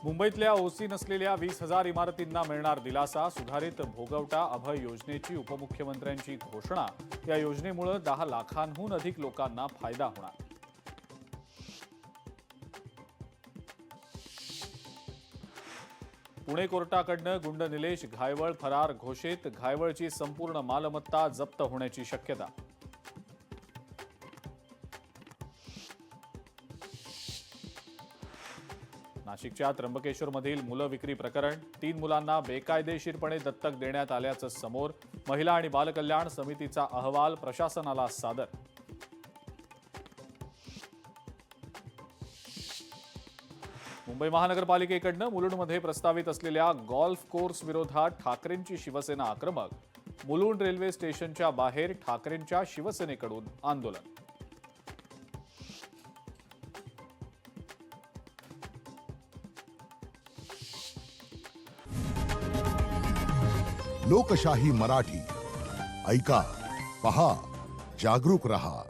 मुंबईतल्या ओसी नसलेल्या 20,000 इमारतींना मिळणार दिलासा. सुधारित भोगवटा अभय योजनेची उपमुख्यमंत्र्यांची घोषणा. या योजनेमुळे 10 लाखांहून अधिक लोकांना फायदा होणार. पुणे कोर्टाकडनं गुंड निलेश घायवळ फरार घोषित. घायवळची संपूर्ण मालमत्ता जप्त होण्याची शक्यता. नाशिकच्या त्र्यंबकेश्वरमधील मुलं विक्री प्रकरण. 3 मुलांना बेकायदेशीरपणे दत्तक देण्यात आल्याचं समोर. महिला आणि बालकल्याण समितीचा अहवाल प्रशासनाला सादर. मुंबई महानगरपालिकेकडनं मुलुंडमध्ये प्रस्तावित असलेल्या गॉल्फ कोर्स विरोधात ठाकरेंची शिवसेना आक्रमक. मुलुंड रेल्वे स्टेशनच्या बाहेर ठाकरेंच्या शिवसेनेकडून आंदोलन. लोकशाही मराठी ऐका, पहा, जागरूक रहा.